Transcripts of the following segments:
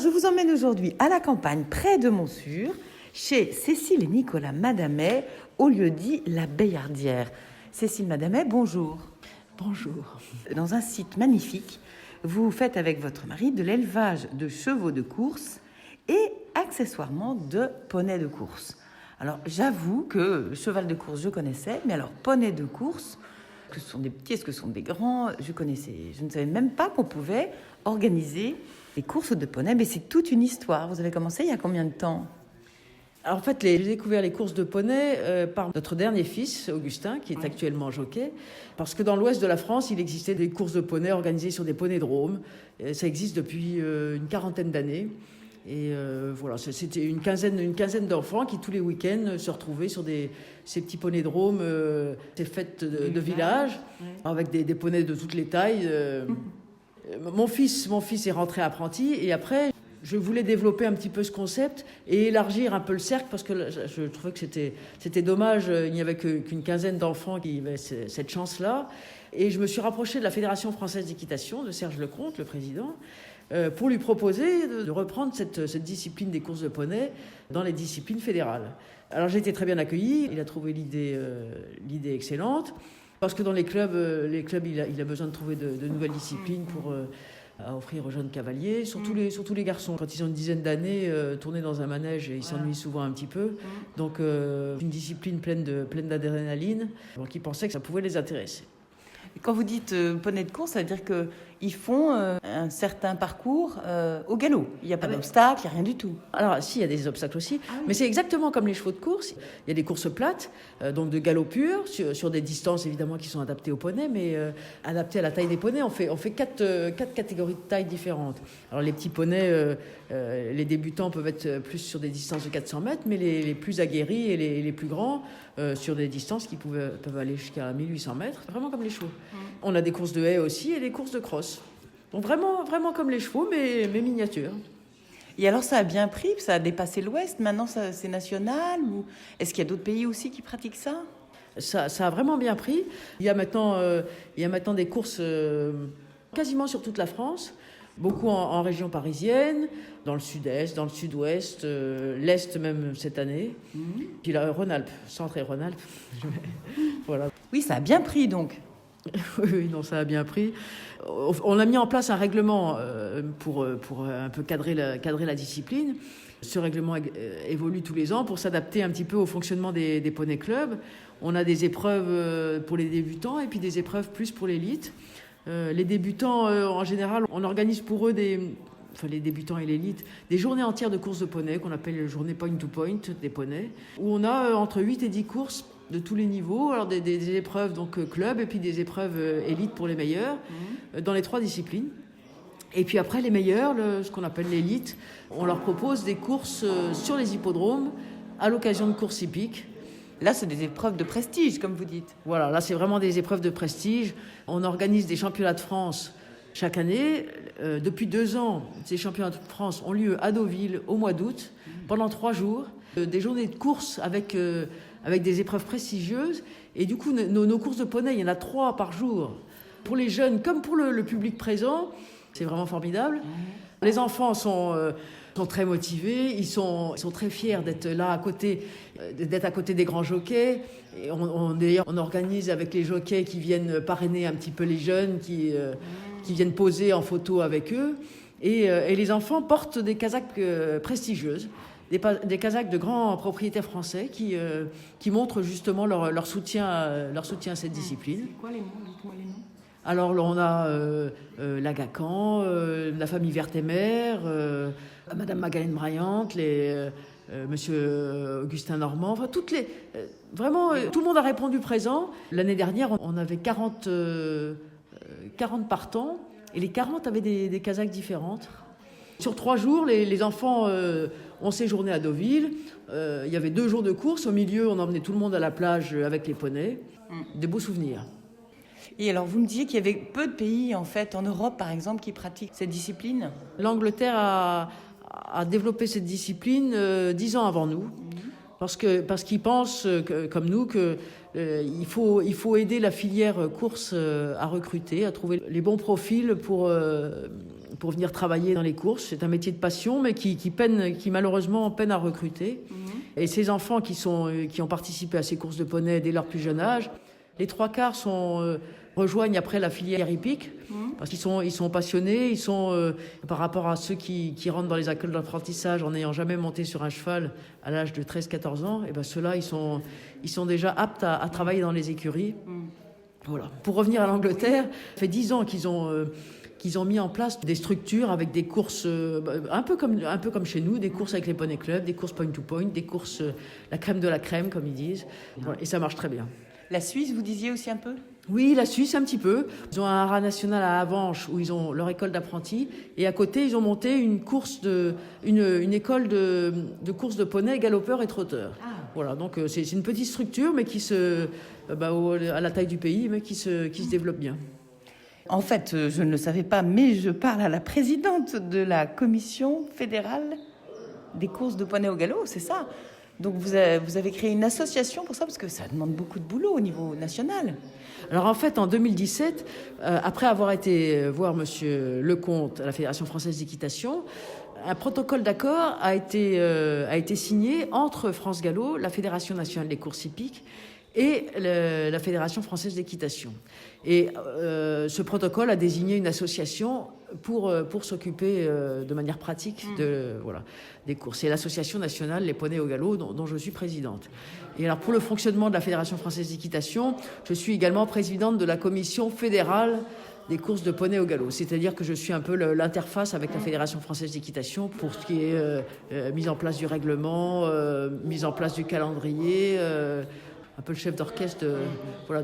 Je vous emmène aujourd'hui à la campagne, près de Montsûrs, chez Cécile et Nicolas Madamet, au lieu-dit La Beillardière. Cécile Madamet, bonjour. Bonjour. Dans un site magnifique, vous faites avec votre mari de l'élevage de chevaux de course et accessoirement de poneys de course. Alors j'avoue que le cheval de course je connaissais, mais alors poney de course, est-ce que ce sont des petits, est-ce que ce sont des grands, je ne savais même pas qu'on pouvait organiser les courses de poney, mais c'est toute une histoire. Vous avez commencé il y a combien de temps ? Alors en fait, j'ai découvert les courses de poney par notre dernier fils, Augustin, qui est actuellement jockey. Parce que dans l'ouest de la France, il existait des courses de poney organisées sur des poneydromes. Ça existe depuis une quarantaine d'années. Et voilà, c'était une quinzaine d'enfants qui, tous les week-ends, se retrouvaient sur ces petits poneydromes, ces fêtes de village, avec des poneys de toutes les tailles. Mon fils est rentré apprenti, et après, je voulais développer un petit peu ce concept et élargir un peu le cercle, parce que je trouvais que c'était dommage, il n'y avait qu'une quinzaine d'enfants qui avaient cette chance-là. Et je me suis rapprochée de la Fédération française d'équitation, de Serge Lecomte, le président, pour lui proposer de reprendre cette discipline des courses de poney dans les disciplines fédérales. Alors j'ai été très bien accueillie, il a trouvé l'idée excellente, parce que dans les clubs il a besoin de trouver de nouvelles disciplines pour à offrir aux jeunes cavaliers, surtout les garçons. Quand ils ont une dizaine d'années, tourner dans un manège, ils s'ennuient souvent un petit peu. Donc une discipline pleine d'adrénaline, donc ils pensaient que ça pouvait les intéresser. Quand vous dites poney de course, ça veut dire qu'ils font un certain parcours au galop. Il n'y a pas d'obstacle, il n'y a rien du tout. Alors, si, il y a des obstacles aussi, mais c'est exactement comme les chevaux de course. Il y a des courses plates, donc de galop pur, sur des distances évidemment qui sont adaptées aux poneys, mais adaptées à la taille des poneys. On fait quatre catégories de tailles différentes. Alors, les petits poneys, les débutants peuvent être plus sur des distances de 400 mètres, mais les plus aguerris et les plus grands sur des distances qui peuvent aller jusqu'à 1800 mètres, vraiment comme les chevaux. On a des courses de haies aussi et des courses de crosse. Donc vraiment, vraiment comme les chevaux, mais miniatures. Et alors ça a bien pris, ça a dépassé l'Ouest, maintenant c'est national, ou est-ce qu'il y a d'autres pays aussi qui pratiquent ça ? Ça a vraiment bien pris. Il y a maintenant des courses quasiment sur toute la France, beaucoup en région parisienne, dans le sud-est, dans le sud-ouest, l'est même cette année. Puis là, Rhône-Alpes, Centre et Rhône-Alpes. Voilà. Oui, ça a bien pris donc. Oui, non, ça a bien pris. On a mis en place un règlement pour un peu cadrer la discipline. Ce règlement évolue tous les ans pour s'adapter un petit peu au fonctionnement des poney clubs. On a des épreuves pour les débutants et puis des épreuves plus pour l'élite. Les débutants, en général, on organise pour eux les débutants et l'élite, des journées entières de courses de poney qu'on appelle les journées point-to-point des poneys, où on a entre 8 et 10 courses de tous les niveaux, alors des épreuves donc club et puis des épreuves élites pour les meilleurs, dans les 3 disciplines. Et puis après, les meilleurs, ce qu'on appelle l'élite, on leur propose des courses sur les hippodromes à l'occasion de courses hippiques. Là, c'est des épreuves de prestige, comme vous dites. Voilà, là, c'est vraiment des épreuves de prestige. On organise des championnats de France chaque année. Depuis 2 ans, ces championnats de France ont lieu à Deauville au mois d'août, pendant 3 jours. Des journées de course avec des épreuves prestigieuses. Et du coup, nos courses de poney, il y en a 3 par jour. Pour les jeunes comme pour le public présent, c'est vraiment formidable. Les enfants sont très motivés, ils sont très fiers d'être là à côté des grands jockeys. Et d'ailleurs, on organise avec les jockeys qui viennent parrainer un petit peu les jeunes, qui viennent poser en photo avec eux. Et les enfants portent des casaques prestigieuses. Des casaques de grands propriétaires français qui montrent justement leur soutien à cette discipline. C'est quoi les noms ? Dites-moi les noms. Alors on a l'Agacan, la famille Vertemer, Madame Magalène Bryant, Monsieur Augustin Normand, enfin vraiment tout le monde a répondu présent. L'année dernière, on avait 40 partants et les 40 avaient des casaques différentes. Sur 3 jours, les enfants ont séjourné à Deauville. Il y avait 2 jours de course. Au milieu, on emmenait tout le monde à la plage avec les poneys. Des beaux souvenirs. Et alors, vous me disiez qu'il y avait peu de pays, en fait, en Europe, par exemple, qui pratiquent cette discipline. L'Angleterre a développé cette discipline 10 ans avant nous. Parce qu'ils pensent, comme nous, qu'il faut aider la filière course à recruter, à trouver les bons profils pour pour venir travailler dans les courses. C'est un métier de passion, mais qui malheureusement peine à recruter. Et ces enfants qui ont participé à ces courses de poney dès leur plus jeune âge, les 3/4 rejoignent après la filière hippique, parce qu'ils sont passionnés, par rapport à ceux qui rentrent dans les écoles d'apprentissage en n'ayant jamais monté sur un cheval à l'âge de 13-14 ans, et ben ceux-là, ils sont déjà aptes à travailler dans les écuries. Voilà. Pour revenir à l'Angleterre, ça fait 10 ans qu'ils ont mis en place des structures avec des courses, un peu comme chez nous, des courses avec les poney clubs, des courses point-to-point, des courses la crème de la crème, comme ils disent. Voilà. Et ça marche très bien. La Suisse, vous disiez aussi un peu ? Oui, la Suisse, un petit peu. Ils ont un haras national à Avenches où ils ont leur école d'apprentis. Et à côté, ils ont monté une école de course de poney, galopeurs et trotteurs. Ah. Voilà, donc c'est une petite structure, mais à la taille du pays, mais qui se développe bien. En fait, je ne le savais pas, mais je parle à la présidente de la commission fédérale des courses de poney au galop, c'est ça ? Donc vous avez créé une association pour ça, parce que ça demande beaucoup de boulot au niveau national. Alors en fait, en 2017, après avoir été voir Monsieur Lecomte à la Fédération française d'équitation, un protocole d'accord a été signé entre France Gallo, la Fédération nationale des courses hippiques, et la Fédération française d'équitation. Et ce protocole a désigné une association pour s'occuper de manière pratique des courses. C'est l'association nationale Les Poneys au Galop dont je suis présidente. Et alors pour le fonctionnement de la Fédération française d'équitation, je suis également présidente de la commission fédérale des courses de poney au galop. C'est-à-dire que je suis un peu l'interface avec la Fédération française d'équitation pour ce qui est mise en place du règlement, mise en place du calendrier, un peu le chef d'orchestre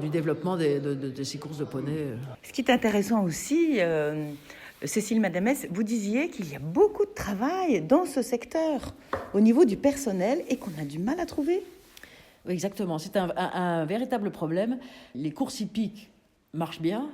du développement de ces courses de poney. Ce qui est intéressant aussi, Cécile Madamès, vous disiez qu'il y a beaucoup de travail dans ce secteur au niveau du personnel et qu'on a du mal à trouver. Oui, exactement, c'est un véritable problème. Les courses hippiques marchent bien,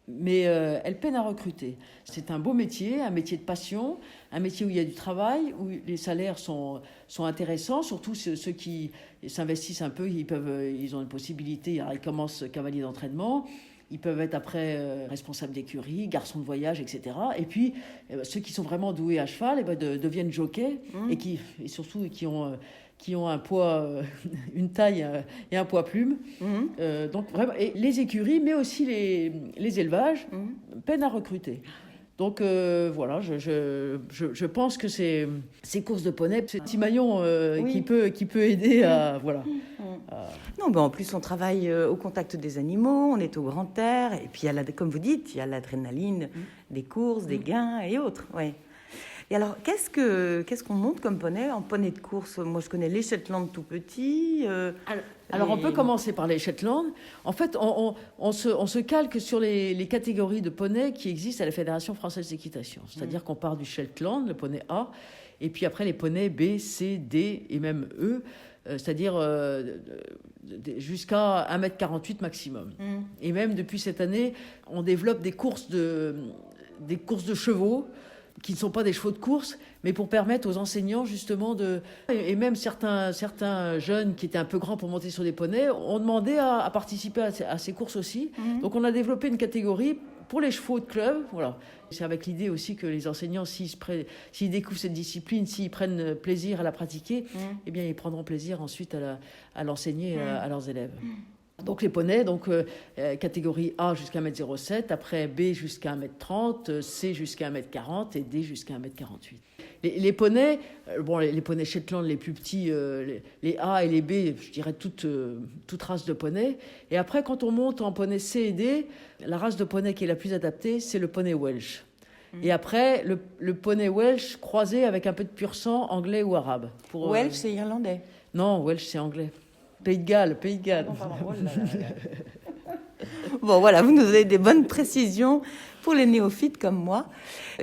mais elles peinent à recruter. C'est un beau métier, un métier de passion, un métier où il y a du travail, où les salaires sont intéressants, surtout ceux qui s'investissent un peu, ils ont une possibilité, alors ils commencent cavalier d'entraînement, ils peuvent être après responsables d'écurie, garçons de voyage, etc. Et puis, ceux qui sont vraiment doués à cheval deviennent jockeys, et surtout qui ont un poids, une taille et un poids plume. Donc vraiment, et les écuries, mais aussi les élevages, peinent à recruter. Donc voilà, je pense que ces courses de poney, c'est un petit maillon qui peut aider à voilà. Non, en plus on travaille au contact des animaux, on est au grand air, et puis comme vous dites, il y a l'adrénaline des courses, des gains et autres. Ouais. Et alors, qu'est-ce qu'on monte comme poney en poney de course ? Moi, je connais les Shetland tout petits. Alors, on peut commencer par les Shetland. En fait, on se calque sur les catégories de poney qui existent à la Fédération française d'équitation. C'est-à-dire qu'on part du Shetland, le poney A, et puis après les poneys B, C, D et même E, c'est-à-dire jusqu'à 1,48 m maximum. Et même depuis cette année, on développe des courses de chevaux, qui ne sont pas des chevaux de course, mais pour permettre aux enseignants justement et même certains jeunes qui étaient un peu grands pour monter sur des poneys ont demandé à participer à ces courses aussi. Donc on a développé une catégorie pour les chevaux de club. Voilà. C'est avec l'idée aussi que les enseignants, s'ils découvrent cette discipline, s'ils prennent plaisir à la pratiquer, eh bien ils prendront plaisir ensuite à l'enseigner à leurs élèves. Donc les poneys, catégorie A jusqu'à 1,07 m, après B jusqu'à 1,30 m, C jusqu'à 1,40 m et D jusqu'à 1,48 m. Les poneys, les poneys Shetland les plus petits, les A et les B, je dirais toute race de poney. Et après, quand on monte en poney C et D, la race de poney qui est la plus adaptée, c'est le poney Welsh. Et après, le poney Welsh croisé avec un peu de pur sang anglais ou arabe. Welsh, c'est irlandais. Non, Welsh, c'est anglais. Pays de Galles. Oh, pardon. Oh là là. Bon, voilà, vous nous avez des bonnes précisions pour les néophytes comme moi.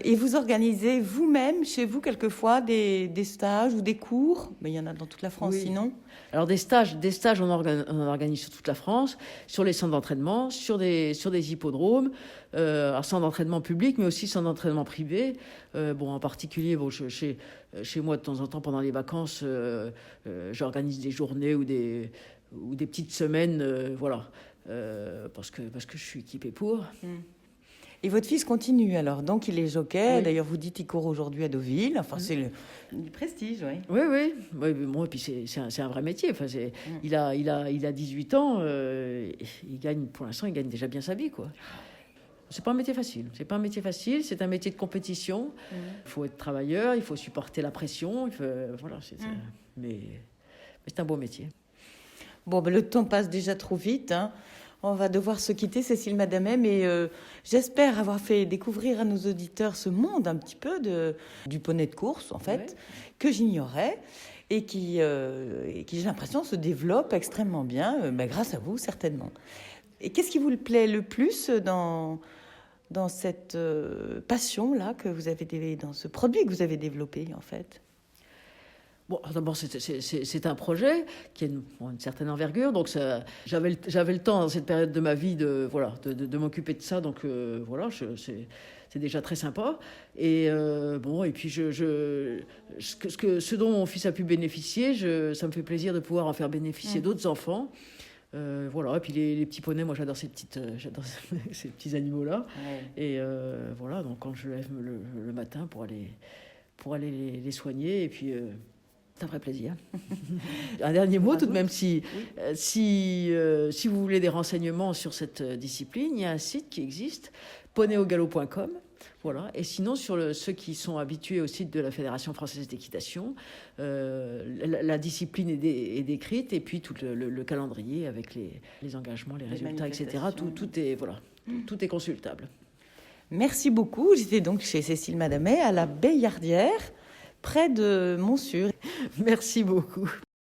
Et vous organisez vous-même, chez vous, quelquefois, des stages ou des cours. Mais il y en a dans toute la France, sinon. Alors, des stages, on en organise sur toute la France, sur les centres d'entraînement, sur des hippodromes, centres d'entraînement publics, mais aussi centres d'entraînement privés. En particulier, chez moi, de temps en temps, pendant les vacances, j'organise des journées ou des petites semaines, parce que je suis équipée pour. Et votre fils continue alors, donc il est jockey. Oui. D'ailleurs, vous dites qu'il court aujourd'hui à Deauville. Enfin, c'est du prestige, oui. Oui, oui. Oui, mais bon, et puis c'est un vrai métier. Enfin, il a 18 ans. Il gagne, pour l'instant, il gagne déjà bien sa vie, quoi. C'est pas un métier facile. C'est pas un métier facile. C'est un métier de compétition. Il faut être travailleur. Il faut supporter la pression. Voilà. Mais c'est un beau métier. Bon, ben, le temps passe déjà trop vite, hein. On va devoir se quitter, Cécile Madamet, mais j'espère avoir fait découvrir à nos auditeurs ce monde un petit peu du poney de course, en fait, que j'ignorais et qui j'ai l'impression, se développe extrêmement bien, grâce à vous, certainement. Et qu'est-ce qui vous plaît le plus dans cette passion-là que vous avez, dans ce produit que vous avez développé, en fait? Bon, d'abord, c'est un projet qui a une certaine envergure. Donc, j'avais le temps dans cette période de ma vie de m'occuper de ça. Donc, voilà, c'est déjà très sympa. Et et puis, ce dont mon fils a pu bénéficier, ça me fait plaisir de pouvoir en faire bénéficier d'autres enfants. Voilà, et puis les petits poneys, moi j'adore ces petits animaux-là. Ouais. Et voilà, donc quand je lève le matin pour aller les soigner, et puis c'est un vrai plaisir. Un dernier mot, tout de même, si vous voulez des renseignements sur cette discipline, il y a un site qui existe, poneyaugalop.com. Voilà. Et sinon, sur ceux qui sont habitués au site de la Fédération française d'équitation, la discipline est décrite, et puis tout le calendrier avec les engagements, les résultats, etc. Tout est consultable. Merci beaucoup. J'étais donc chez Cécile Madamet à la Béillardière, près de Montsûrs. Merci beaucoup.